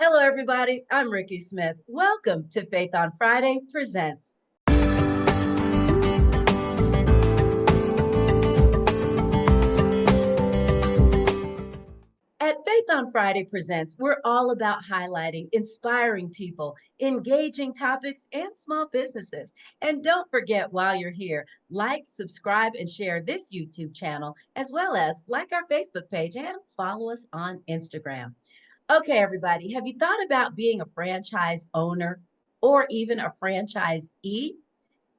Hello, everybody. I'm Ricky Smith. Welcome to Faith on Friday Presents. At Faith on Friday Presents, we're all about highlighting inspiring people, engaging topics, and small businesses. And don't forget, while you're here, like, subscribe, and share this YouTube channel, as well as like our Facebook page and follow us on Instagram. Okay, everybody, have you thought about being a franchise owner or even a franchisee?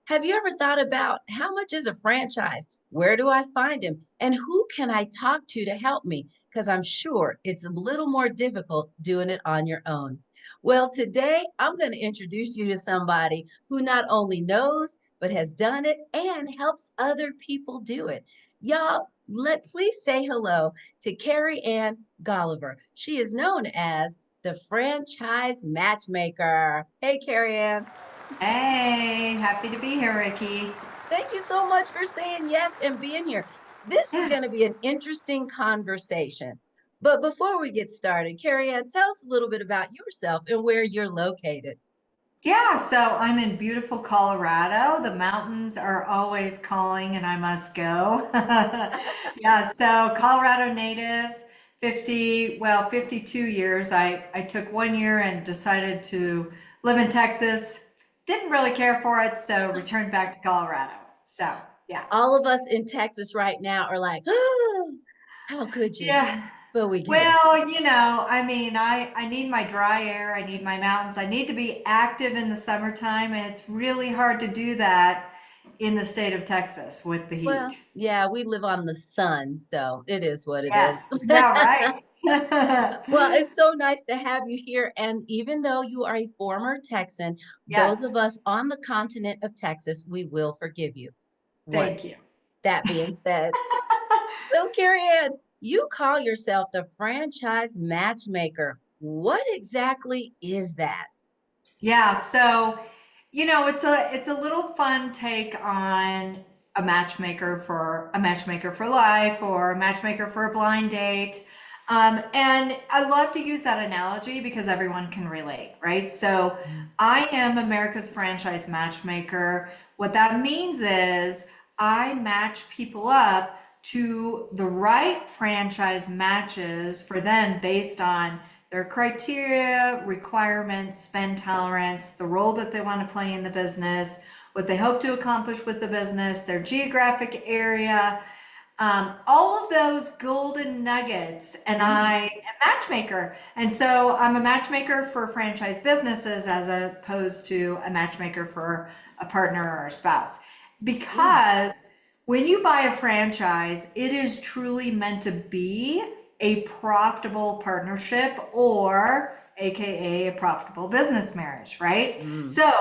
Have you ever thought about how much is a franchise? Where do I find him? And who can I talk to help me? Because I'm sure it's a little more difficult doing it on your own. Well, today I'm going to introduce you to somebody who not only knows, but has done it and helps other people do it. Y'all, please say hello to Caryann Golliver. She is known as the Franchise Matchmaker. Hey, Caryann. Hey, happy to be here, Ricky. Thank you so much for saying yes and being here. This is going to be an interesting conversation. But before we get started, Caryann, tell us a little bit about yourself and where you're located. Yeah, so I'm in beautiful Colorado. The mountains are always calling and I must go. Yeah, so Colorado native, 52 years. I took 1 year and decided to live in Texas. Didn't really care for it, so returned back to Colorado. So, yeah. All of us in Texas right now are like, oh, how could you? Yeah. But we get it. Well, I need my dry air. I need my mountains. I need to be active in the summertime, and it's really hard to do that in the state of Texas with the Well, heat. yeah, we live on the sun, so it is what it Yes. is. Yeah, right. Well, it's so nice to have you here. And even though you are a former Texan, those Yes. of us on the continent of Texas, we will forgive you Thank once. you. That being said, so Caryann, you call yourself the franchise matchmaker. What exactly is that? Yeah, so it's a little fun take on a matchmaker for life or a matchmaker for a blind date. And I love to use that analogy because everyone can relate, right? So I am America's franchise matchmaker. What that means is I match people up to the right franchise matches for them based on their criteria, requirements, spend tolerance, the role that they want to play in the business, what they hope to accomplish with the business, their geographic area, all of those golden nuggets. And I am a matchmaker. And so I'm a matchmaker for franchise businesses as opposed to a matchmaker for a partner or a spouse. Because when you buy a franchise, it is truly meant to be a profitable partnership or AKA a profitable business marriage, right? So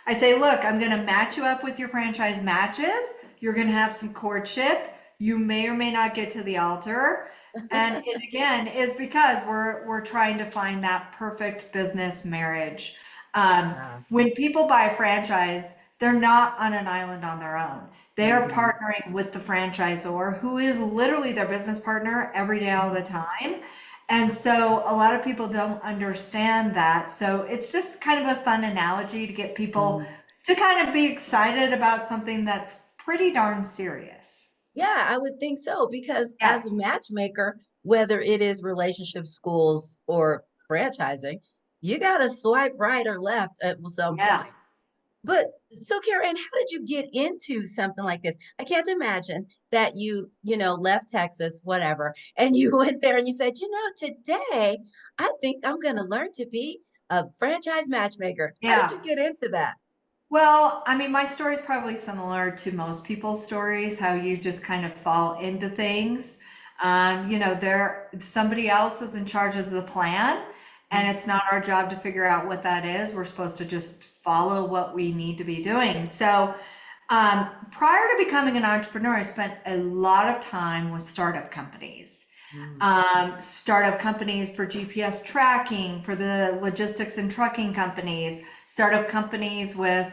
I say, look, I'm going to match you up with your franchise matches. You're going to have some courtship. You may or may not get to the altar. And it again is because we're trying to find that perfect business marriage. When people buy a franchise, they're not on an island on their own. They are partnering with the franchisor who is literally their business partner every day, all the time. And so a lot of people don't understand that. So it's just kind of a fun analogy to get people to kind of be excited about something that's pretty darn serious. Yeah, I would think so because as a Yes. matchmaker, whether it is relationship schools or franchising, you got to swipe right or left at some Yeah. point. But so Carol, and how did you get into something like this? I can't imagine that you left Texas, whatever, and you went there and you said, today I think I'm going to learn to be a franchise matchmaker. How did Yeah. you get into that? Well, I mean, my story is probably similar to most people's stories, how you just kind of fall into things. Somebody else is in charge of the plan, and it's not our job to figure out what that is. We're supposed to just follow what we need to be doing. So, prior to becoming an entrepreneur, I spent a lot of time with startup companies. Startup companies for GPS tracking, for the logistics and trucking companies, startup companies with,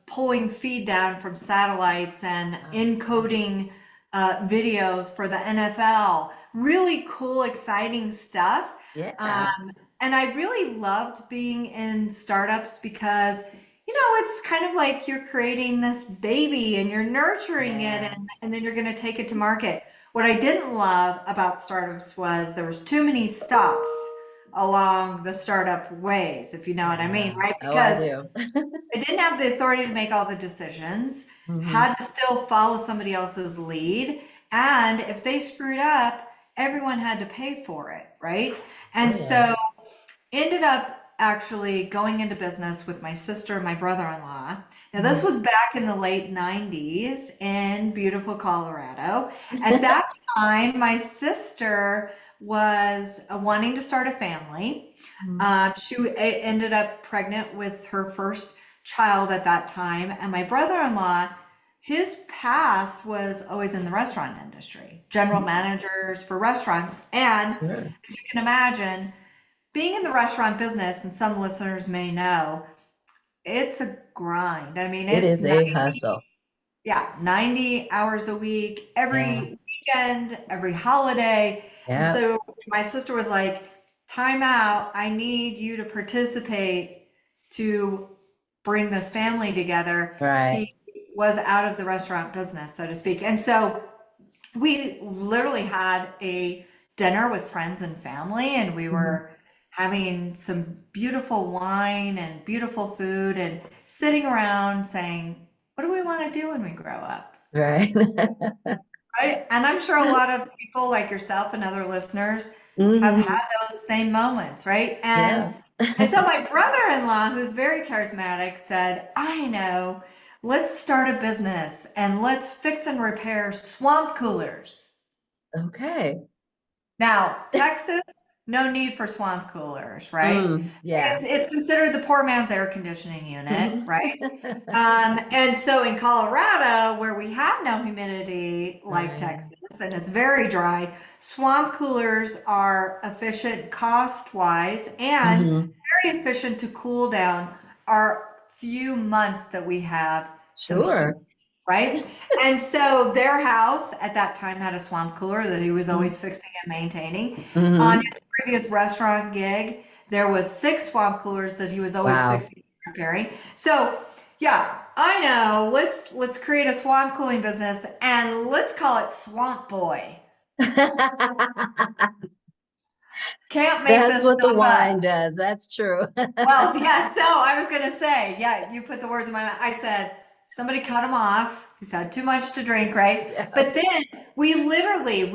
pulling feed down from satellites and encoding videos for the NFL. really cool, exciting stuff. Yeah. Um, and I really loved being in startups because, it's kind of like you're creating this baby and you're nurturing it, Yeah. and then you're going to take it to market. What I didn't love about startups was there was too many stops along the startup ways, if you know what I mean, Yeah. right? Oh, I Because do. I didn't have the authority to make all the decisions, Hmm. had to still follow somebody else's lead. And if they screwed up, everyone had to pay for it, right? Oh, And yeah. so ended up actually going into business with my sister and my brother-in-law. Now, this Mhm. was back in the late 90s in beautiful Colorado. At that time, my sister was wanting to start a family. Mhm. She ended up pregnant with her first child at that time. And my brother-in-law, his past was always in the restaurant industry, general Mhm. managers for restaurants. And Sure. as you can imagine, being in the restaurant business, and some listeners may know, it's a grind. I mean, It it's is a hustle. yeah, 90 hours a week, Yeah. every weekend, every holiday. And Yeah. so my sister was like, time out. I need you to participate to bring this family together. Right. He was out of the restaurant business, so to speak. And so we literally had a dinner with friends and family, and we Mhm. were having some beautiful wine and beautiful food and sitting around saying, what do we want to do when we grow up? Right. Right. And I'm sure a lot of people like yourself and other listeners have Hmm. had those same moments, right? And Yeah. and so my brother-in-law, who's very charismatic, said, I know, let's start a business and let's fix and repair swamp coolers. Okay. Now, Texas, no need for swamp coolers, right? Yeah. It's considered the poor man's air conditioning unit, right? And so in Colorado, where we have no humidity like Right. Texas, and it's very dry, swamp coolers are efficient cost-wise and Hmm. very efficient to cool down our few months that we have some heat, Sure. right? And so their house at that time had a swamp cooler that he was always fixing and maintaining. On Hmm. his previous restaurant gig, there was 6 swamp coolers that he was always Wow. fixing and repairing. So yeah, I know. Let's create a swamp cooling business and let's call it Swamp Boy. Can't make That's this what the stuff up. wine does. That's true. Well, yeah, so I was gonna say, yeah, you put the words in my mouth. I said, somebody cut him off. He's had too much to drink, right? Yeah. But then we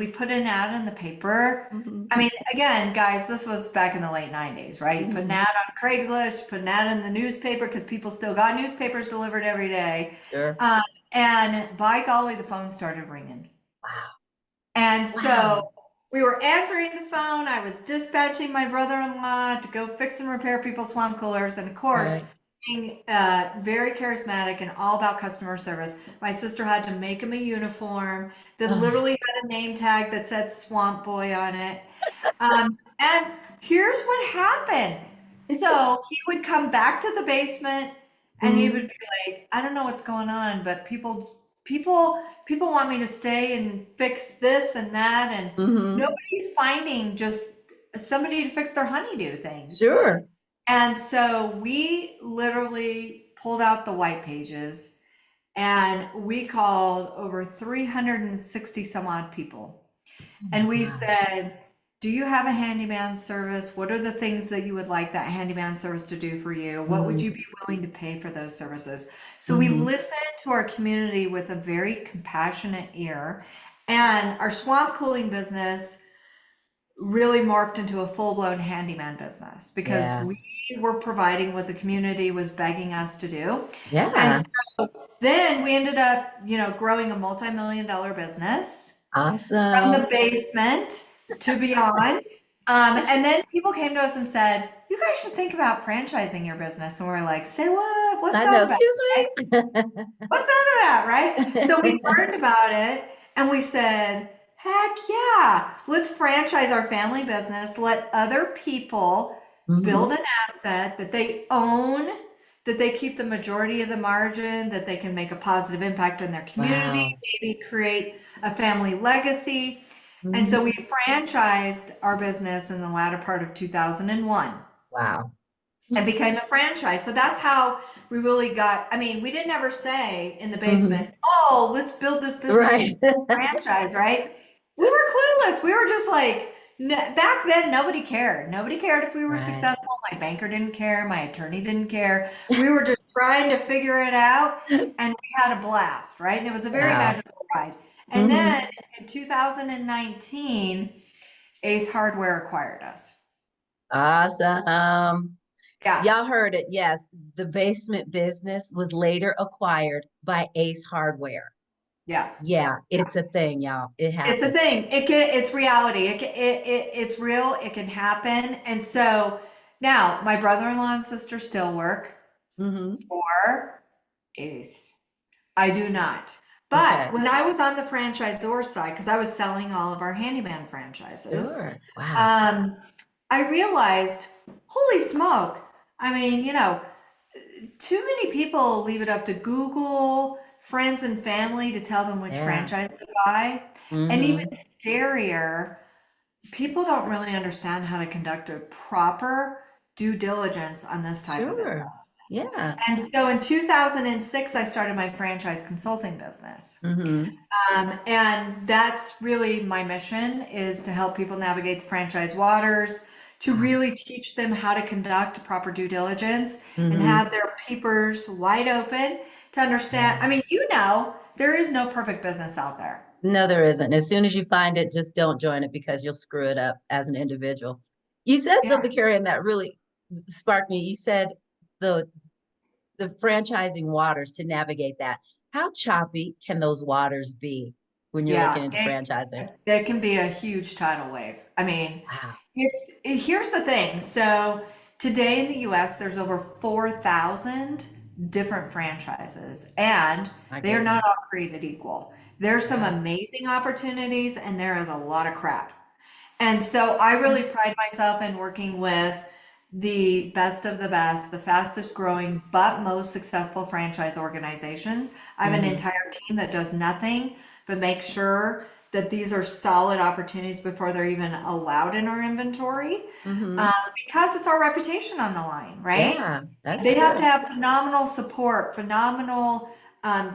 put an ad in the paper. Hmm. I mean, again, guys, this was back in the late 90s, right? You put an Hmm. ad on Craigslist, you put an ad in the newspaper because people still got newspapers delivered every day. Sure. Um, and by golly, the phone started ringing. Wow. And so Wow. we were answering the phone. I was dispatching my brother-in-law to go fix and repair people's swamp coolers. And of course, Right. being very charismatic and all about customer service, my sister had to make him a uniform that Oh, literally yes. had a name tag that said Swamp Boy on it. And here's what happened. So he would come back to the basement and he would Hmm. be like, I don't know what's going on, but people want me to stay and fix this and that, and Hmm. nobody's finding just somebody to fix their honeydew things. Sure. And so we literally pulled out the white pages and we called over 360 some odd people. Oh my And we gosh. said, do you have a handyman service? What are the things that you would like that handyman service to do for you? What would you Hmm. be willing to pay for those services? So we Hmm. listened to our community with a very compassionate ear. And our swamp cooling business really morphed into a full-blown handyman business because Yeah. we were providing what the community was begging us to do. And Yeah. so then we ended up, growing a multi-million dollar business from the Awesome. basement to beyond. And then people came to us and said, you guys should think about franchising your business. And we're like, say what? What's I know. that about? Excuse Right? me. What's that about? Right? So we learned about it and we said, heck yeah, let's franchise our family business. Let other people build Hmm. an asset that they own, that they keep the majority of the margin, that they can make a positive impact in their community, Wow. maybe create a family legacy. And so we Mhm. franchised our business in the latter part of 2001 Wow. and became a franchise. So that's how we really got, I mean, we didn't ever say in the basement, Mhm. oh, let's build this business Right. into a franchise, right? We were clueless. We were just like, back then, nobody cared. Nobody cared if we were Right. successful. My banker didn't care. My attorney didn't care. We were just trying to figure it out and we had a blast, right? And it was a very Wow. magical ride. And then Hmm. in 2019, Ace Hardware acquired us. Awesome. Yeah. Y'all heard it. Yes. The basement business was later acquired by Ace Hardware. Yeah. Yeah, it's a thing, y'all. It It's a happened. thing. It's reality. It's real. It can happen. And so now my brother-in-law and sister still work Hmm. for Ace. I do not. But Okay. when I was on the franchisor side, because I was selling all of our handyman franchises, Sure. Wow. um, I realized, holy smoke. I mean, too many people leave it up to Google, friends and family to tell them which Yeah. franchise to buy. And even Hmm. scarier, people don't really understand how to conduct a proper due diligence on this type of Sure. investment. Yeah. And so in 2006, I started my franchise consulting business. Hmm. And that's really my mission is to help people navigate the franchise waters, to Wow. really teach them how to conduct proper due diligence and Hmm. have their peepers wide open to understand. Yeah. I mean, there is no perfect business out there. No, there isn't. As soon as you find it, just don't join it because you'll screw it up as an individual. You said Yeah. something, Carrie, that really sparked me. You said the the franchising waters to navigate that. How choppy can those waters be when you're looking Yeah, into franchising? it can be a huge tidal wave. I mean, Wow. here's the thing. So today in the US, there's over 4,000 different franchises, and My they are not all goodness. created equal. There's some Yeah. amazing opportunities, and there is a lot of crap. And so I really pride myself in working with the best of the best, the fastest growing, but most successful franchise organizations. I have an Hmm. entire team that does nothing but make sure that these are solid opportunities before they're even allowed in our inventory, Hmm. because it's our reputation on the line, right? Yeah, that's They have to true. have phenomenal support, phenomenal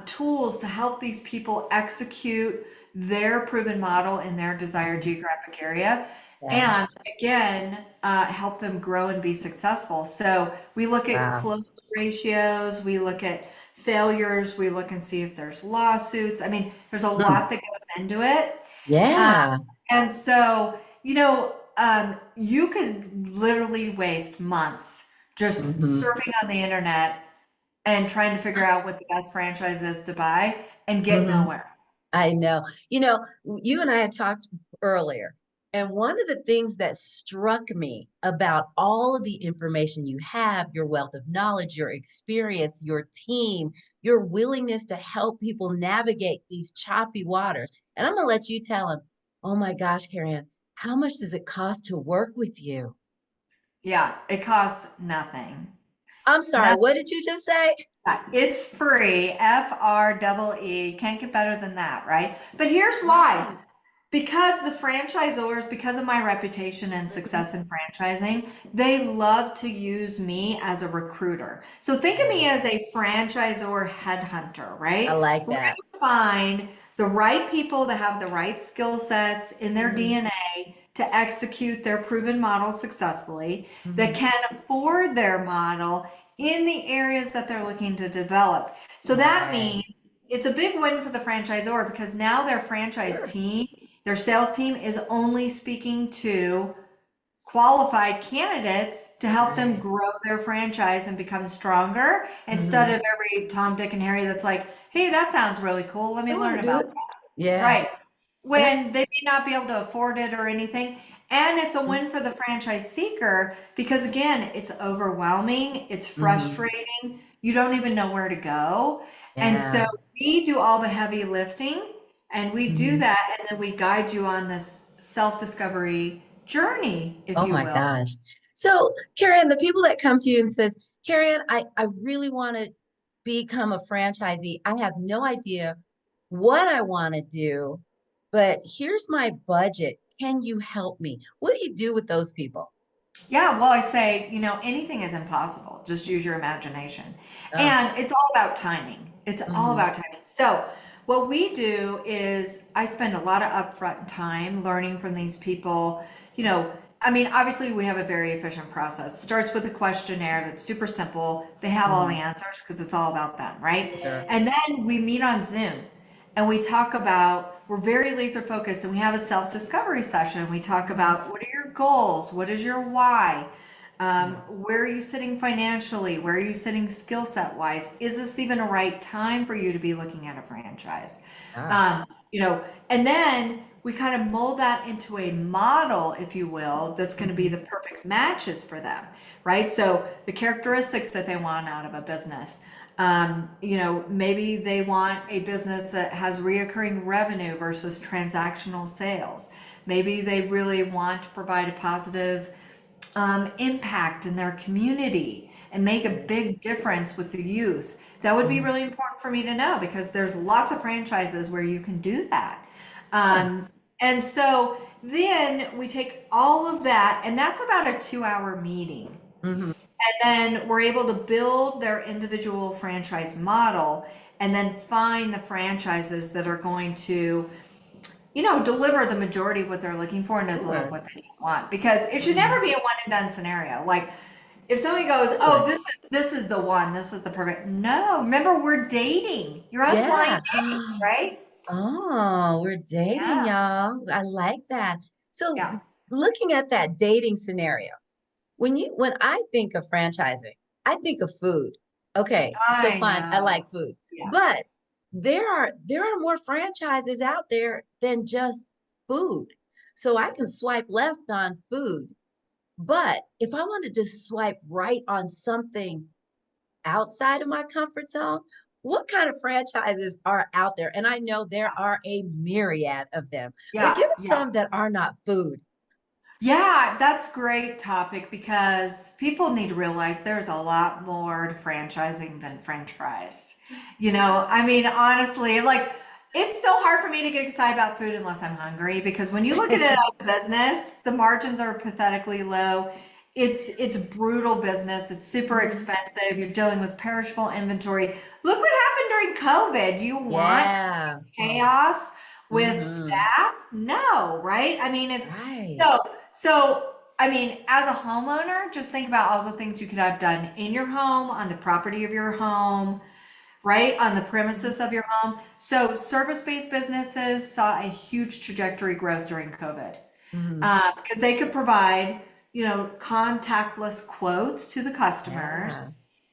tools to help these people execute their proven model in their desired Mhm. geographic area. Yeah. And again, help them grow and be successful. So we look at Wow. close ratios, we look at failures, we look and see if there's lawsuits. I mean, there's a Hmm. lot that goes into it. Um, Yeah. and so, you could literally waste months just Hmm. surfing on the internet and trying to figure out what the best franchise is to buy and get Hmm. nowhere. I know. You and I had talked earlier, and one of the things that struck me about all of the information you have, your wealth of knowledge, your experience, your team, your willingness to help people navigate these choppy waters. And I'm going to let you tell them, oh my gosh, Caryann, how much does it cost to work with you? Yeah, it costs nothing. I'm sorry, what did you just say? It's free, FREE. Can't get better than that, right? But here's why. Right. Because the franchisors, because of my reputation and Mhm. success in franchising, they love to use me as a recruiter. So think of me Yeah, as a franchisor headhunter, I right? like We're that. going to find the right people that have the right skill sets in their Hmm. DNA to execute their proven model successfully, that Hmm. can afford their model in the areas that they're looking to develop. So that Right. means it's a big win for the franchisor because now their franchise Sure. team, their sales team is only speaking to qualified candidates to help them Right. grow their franchise and become stronger instead Hmm. of every Tom, Dick, and Harry that's like, hey, that sounds really cool. Let I me want learn to do about it. Yeah, Right. that's When they may not be able to afford it or anything. And it's a win for the franchise seeker because, again, it's overwhelming, it's hmm. frustrating, you don't even know where to go. And so Yeah. we do all the heavy lifting and we do Hmm. that. And then we guide you on this self discovery journey, if Oh you my will. gosh. So, Caryn, the people that come to you and says, Caryn, I really want to become a franchisee. I have no idea what I want to do, but here's my budget. Can you help me? What do you do with those people? Yeah, well, I say, anything is impossible. Just use your imagination. Oh, And it's all about timing. It's all hmm. about timing. So, what we do is I spend a lot of upfront time learning from these people. You know, I mean, obviously, we have a very efficient process. Starts with a questionnaire that's super simple. They have all the Hmm. answers because it's all about them, right? Sure. And then we meet on Zoom and we talk about, we're very laser focused and we have a self discovery session. We talk Mhm. about what are your goals? What is your why? Where are you sitting financially? Where are you sitting skill set wise? Is this even a right time for you to be looking at a franchise? Ah, Um, and then we kind of mold that into a model, if you will, that's going to be mhm. the perfect matches for them, right? So the characteristics that they want out of a business. Maybe they want a business that has reoccurring revenue versus transactional sales. Maybe they really want to provide a positive impact in their community and make a big difference with the youth. That would be Mhm. really important for me to know because there's lots of franchises where you can do that. Huh. And so then we take all of that, and that's about a 2 hour meeting. Mhm. And then we're able to build their individual franchise model and then find the franchises that are going to deliver the majority of what they're looking for and as little of Sure. what they want. Because it should never Mhm. be a one and done scenario. Like if somebody goes, "Oh, Really? this is the one, this is the perfect." No, remember we're dating. You're on blind Yeah. dates, right? Oh, we're dating, Yeah, y'all. I like that. So, yeah. looking at that dating scenario, when I think of franchising, I think of food. Okay, so I fine, I know. like food. But Yes. there are more franchises out there than just food. So I can swipe left on food. But if I wanted to swipe right on something outside of my comfort zone, what kind of franchises are out there? And I know there are a myriad of them, but Yeah, give us yeah. some that are not food. Yeah, that's great topic because people need to realize there's a lot more to franchising than French fries. I mean, honestly, like it's so hard for me to get excited about food unless I'm hungry because when you look at it as a business, the margins are pathetically low. It's brutal business. It's super Mhm. expensive. You're dealing with perishable inventory. Look what happened during COVID. Do you want Yeah. chaos with Hmm. staff? No, right? I mean, if Right. so, I mean, as a homeowner, just think about all the things you could have done in your home, on the property of your home, right? On the Mhm. premises of your home. So, service-based businesses saw a huge trajectory growth during COVID Mhm. because they could provide, contactless quotes to the customers. Yeah.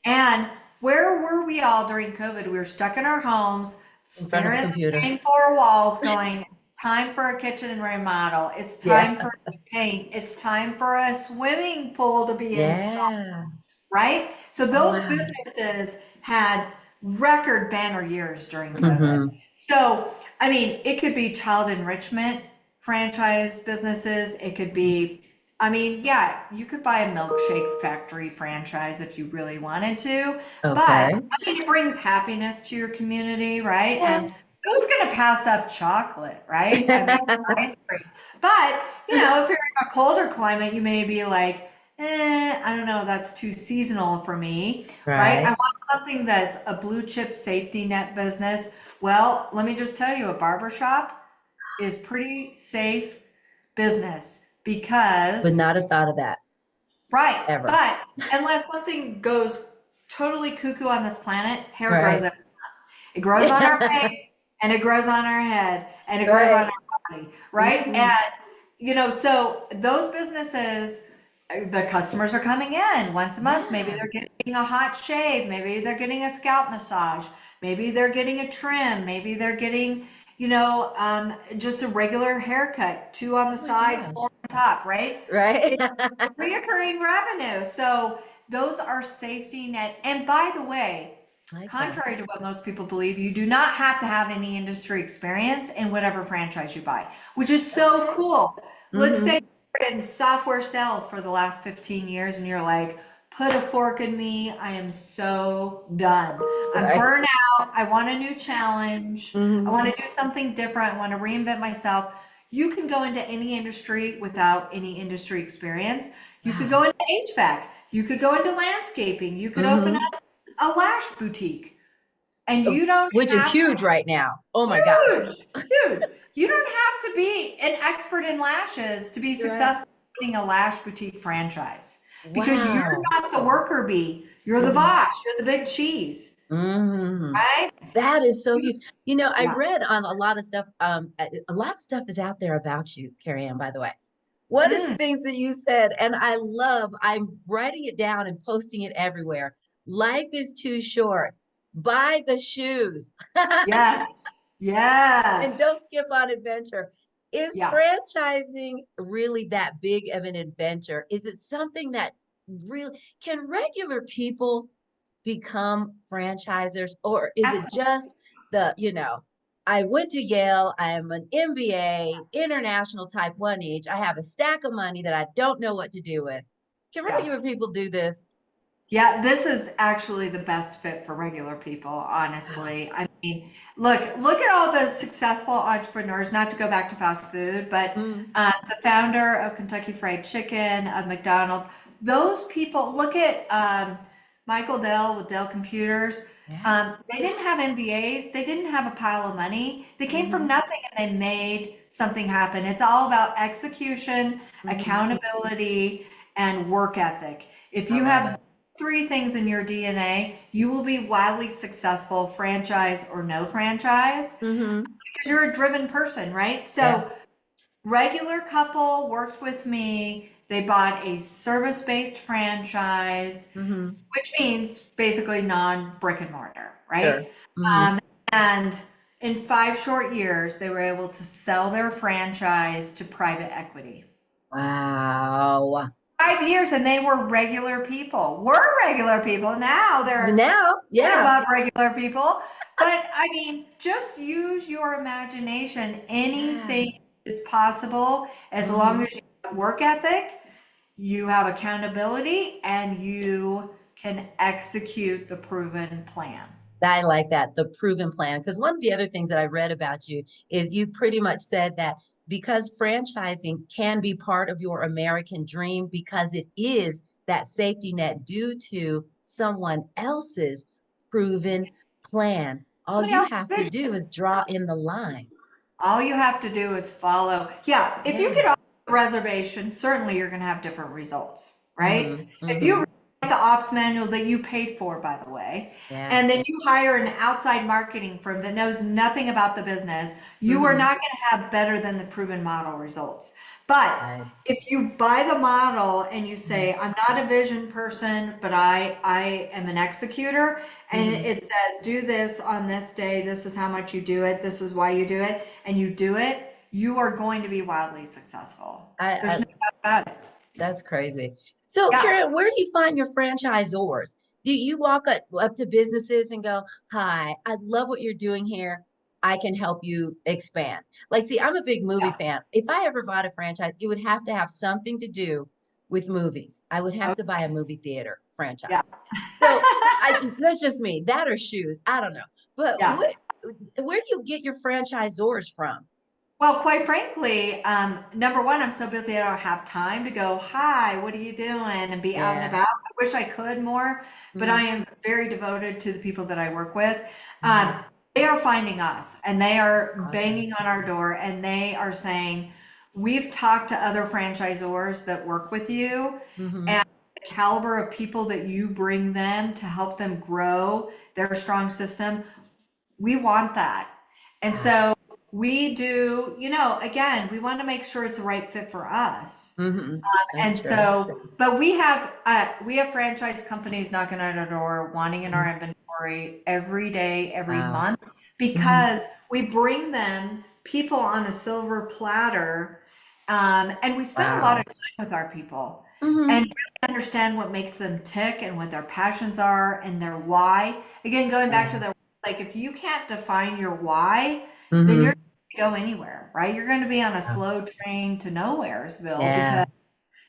And where were we all during COVID? We were stuck in our homes, In front of a staring at the computer. same four walls, going, time for a kitchen remodel. It's Yeah. time for new paint. It's time for a swimming pool to be installed, Yeah. right? So Oh, those wow. businesses had record banner years during COVID. Hmm. So, I mean, it could be child enrichment franchise businesses. It could be, I mean, yeah, you could buy a milkshake factory franchise if you really wanted to, but I Okay. mean, it brings happiness to your community, right? Yeah. And who's going to pass up chocolate, right? I mean, ice cream. But, if you're in a colder climate, you may be like, I don't know, that's too seasonal for me, right? I Right. want something that's a blue chip safety net business. Well, let me just tell you, a barber shop is pretty safe business Would because, not have thought of that right, ever. but unless something goes totally cuckoo on this planet, hair grows Right. everywhere. It grows on our face and it grows on our head and it grows on Right. our body, right? Mhm. And, so those businesses, the customers are coming in once a month. Maybe Yeah. they're getting a hot shave. Maybe they're getting a scalp massage. Maybe they're getting a trim. Maybe they're getting, just a regular haircut, two on the Oh my sides, gosh. four on top, right? Right. It's reoccurring revenue. So those are safety net. And by the way, Like that. contrary to what most people believe, you do not have to have any industry experience in whatever franchise you buy, which is so Okay. cool. Let's say Hmm. you're in software sales for the last 15 years and you're like, put a fork in me. I am so done. I'm Right. burnt out. I want a new challenge. I Mhm. want to do something different. I want to reinvent myself. You can go into any industry without any industry experience. You could Wow. go into HVAC. You could go into landscaping. You could open Mhm. up a lash boutique. And you don't Which is have to, huge right now. Oh my gosh. huge, huge. You don't have to be an expert in lashes to be You're right. successful running a lash boutique franchise because you're Wow. not the worker bee. You're the Mhm. boss. You're the big cheese, Mhm. right? That is so huge. You know, I Yeah. read on a lot of stuff. A lot of stuff is out there about you, Caryann, by the way. One of the Mm, things that you said, and I love, I'm writing it down and posting it everywhere. Life is too short. Buy the shoes. yes. And don't Yes. skip on adventure. Is Yeah. franchising really that big of an adventure? Is it something that really can regular people become franchisers, or is it Absolutely. just I went to Yale, I am an MBA, international type 1 each, I have a stack of money that I don't know what to do with. Can Yeah. regular people do this? Yeah, this is actually the best fit for regular people, Wow. honestly. I mean, look at all the successful entrepreneurs, not to go back to fast food, but Mm, the founder of Kentucky Fried Chicken, of McDonald's, those people, look at Michael Dell with Dell Computers. yeah. They didn't have MBAs, they didn't have a pile of money. They came from Hmm. nothing and they made something happen. It's all about execution, Hmm. accountability, and work ethic. If I you love have it. three things in your DNA, you will be wildly successful, franchise or no franchise, Hmm. because you're a driven person, right? Yeah. So, regular couple worked with me. They bought a service-based franchise, Hmm. which means basically non-brick and mortar, Sure. right? Hmm. Um, and in 5 short years, they were able to sell their franchise to private equity. Wow. 5 years, and they were regular people. We're regular people. Now they're Now, yeah. above regular people. But I mean, just use your imagination. Yeah. Anything is possible as long Hmm. as you have work ethic, you have accountability, and you can execute the proven plan. I like that, the proven plan. Because one of the other things that I read about you is you pretty much said that because franchising can be part of your American dream because it is that safety net due to someone else's proven plan. All Somebody you else's have to vision. do is draw in the line. All you have to do is follow. Yeah, if you Yeah. get off the reservation, certainly you're going to have different results, right? Hmm. If you Hmm. write the ops manual that you paid for, by the way, Yeah. and then you hire an outside marketing firm that knows nothing about the business, you are Hmm. not going to have better than the proven model results. But Nice. if you buy the model and you Hmm. say, I'm not a vision person, but I am an executor, and Hmm. it says, do this on this day, this is how much you do it, this is why you do it, and you do it, you are going to be wildly successful. There's I no doubt about it. That's crazy. So, Yeah. Karen, where do you find your franchisors? Do you walk up to businesses and go, "Hi, I love what you're doing here. I can help you expand." Like, see, I'm a big movie Yeah. fan. If I ever bought a franchise, it would have to have something to do with movies. I would have to buy a movie theater Yeah. franchise. So, that's just me. That or shoes. I don't know. But Yeah. where do you get your franchisors from? Well, quite frankly, number one, I'm so busy I don't have time to go, hi, what are you doing? And be out and Yeah. about. I wish I could more, but I Mhm. am very devoted to the people that I work with. Um, Mhm. they are finding us and they are Awesome. banging on our door and they are saying, we've talked to other franchisors that work with you Hmm. and the caliber of people that you bring them to help them grow their strong system. We want that. And Wow. so we do, again, we want to make sure it's a right fit for us. Hmm. And That's true. so, but we have franchise companies knocking on our door, wanting in our Mhm. inventory every day, every Wow. month, Hmm. because we bring them people on a silver platter, and we spend a lot Wow. of time with our people and Hmm. really understand what makes them tick and what their passions are and their why. Again, going back to Yeah. the like, if you can't define your why, then you're Hmm. not going to go anywhere, right? You're going to be on a slow train to nowheresville because Yeah.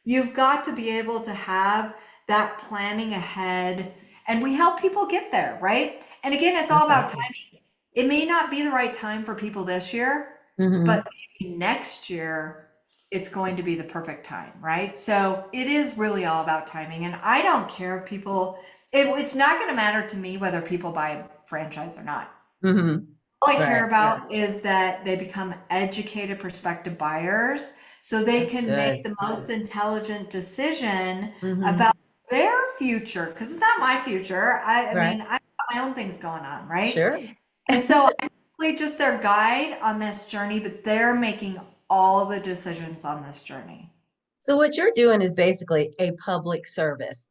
you've got to be able to have that planning ahead, and we help people get there, right? And again, it's all That's about awesome. timing. It may not be the right time for people this year, Hmm. but maybe next year it's going to be the perfect time, right? So it is really all about timing. And I don't care if people, it's not going to matter to me whether people buy a franchise or not. Hmm. All I care Right. about is that they become educated prospective buyers so they That's can make good. the most intelligent decision Hmm. about their future. Because it's not my future. I Right. mean, I've got my own things going on, right? Sure. And so I'm really just their guide on this journey, but they're making all the decisions on this journey. So what you're doing is basically a public service.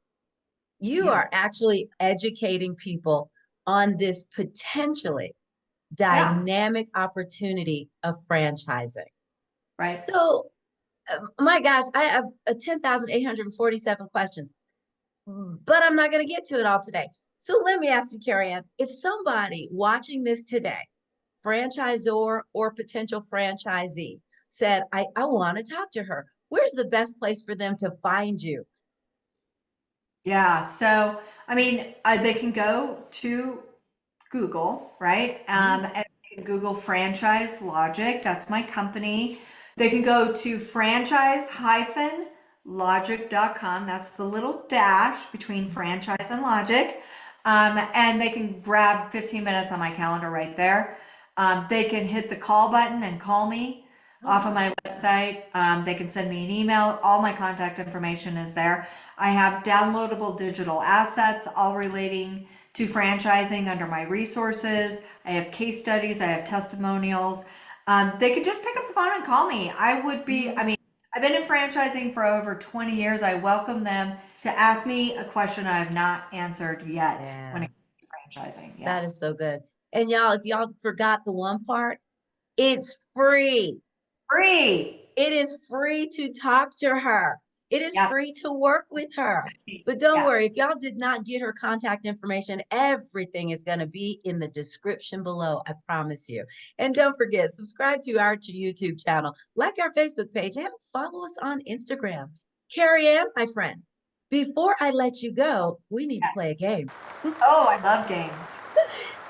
You Yeah. are actually educating people on this potentially Yeah. dynamic opportunity of franchising. Right. So, my gosh, I have 10,847 questions, but I'm not going to get to it all today. So let me ask you, Caryann, if somebody watching this today, franchisor or potential franchisee, said, I want to talk to her, where's the best place for them to find you? Yeah. So, I mean, they can go to Google, right? Mhm. And they can Google Franchise Logic. That's my company. They can go to franchise-logic.com. That's the little dash between franchise and logic. And they can grab 15 minutes on my calendar right there. They can hit the call button and call me Oh, off of wow. my website. They can send me an email. All my contact information is there. I have downloadable digital assets, all relating to franchising under my resources. I have case studies, I have testimonials. They could just pick up the phone and call me. I Mhm. mean, I've been in franchising for over 20 years. I welcome them to ask me a question I have not answered yet when Yeah, it comes to franchising. Yeah. that is so good. And y'all, if y'all forgot the one part, it's free. Free. It is free to talk to her. It is Yep. free to work with her. But don't Yeah. worry, if y'all did not get her contact information, everything is going to be in the description below. I promise you. And don't forget, subscribe to our YouTube channel, like our Facebook page, and follow us on Instagram. Caryann, my friend, before I let you go, we need to Yes. play a game. Oh, I love games.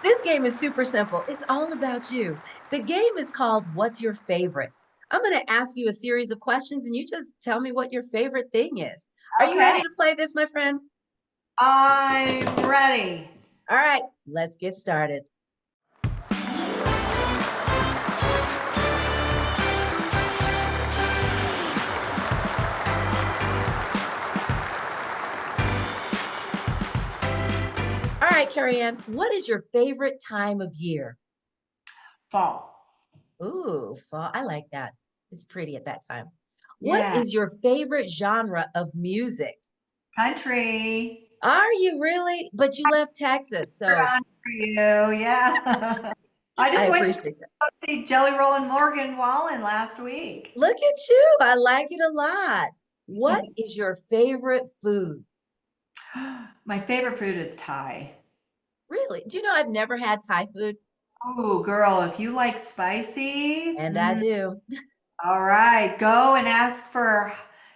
This game is super simple. It's all about you. The game is called What's Your Favorite? I'm going to ask you a series of questions and you just tell me what your favorite thing is. Are you ready Okay. to play this, my friend? I'm ready. All right, let's get started. All right, Carrie what is your favorite time of year? Fall. Ooh, fall. I like that. It's pretty at that time. What Yeah. is your favorite genre of music? Country. Are you really? But you left Texas, so On for you. Yeah. I I just went to appreciate that. go see Jelly Roll and Morgan Wallen last week. Look at you. I like it a lot. What is your favorite food? My favorite food is Thai. Really? Do you know I've never had Thai food? Oh, girl, if you like spicy, And I do. all right, go and ask for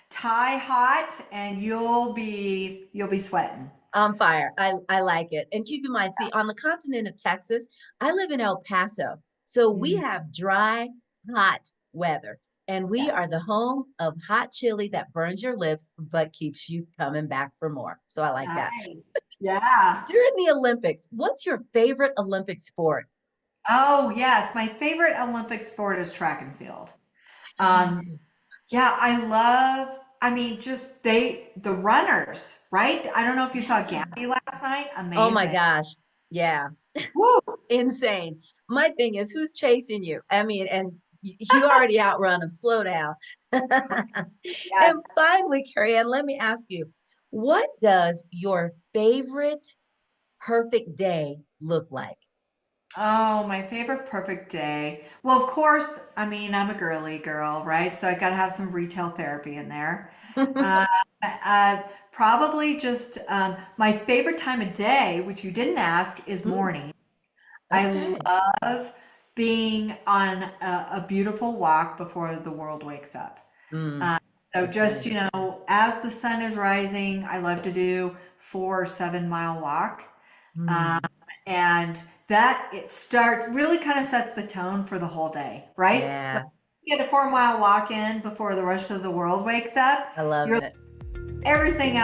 Thai hot and you'll be sweating. On fire. I like it. And keep in mind, see, on the continent of Texas, I live in El Paso. So we Mm, have dry, hot weather. And we yes. are the home of hot chili that burns your lips but keeps you coming back for more. So I like that. Nice. Yeah. During the Olympics, what's your favorite Olympic sport? Oh, yes. My favorite Olympic sport is track and field. Mine Um, too. yeah, I mean, just the runners, right? I don't know if you saw Yeah. Gabby last night. Oh my Amazing. gosh. Yeah. Woo! Insane. My thing is, who's chasing you? I mean, and you already outrun them. Slow down. Yes. And finally, Carrie Ann, let me ask you, what does your favorite perfect day look like? Oh, my favorite perfect day. Well, of course, I mean, I'm a girly girl, right? So I got to have some retail therapy in there. Uh, uh, Probably just my favorite time of day, which you didn't ask, is Mm, morning. I okay. love being on a beautiful walk before the world wakes up. Mm, So just, Okay. as the sun is rising, I love to do 4 or 7 mile walk. Um, Hmm. and that it starts really kind of sets the tone for the whole day, right? Like Yeah, you get a 4 mile walk in before the rest of the world wakes up, I love you're it. everything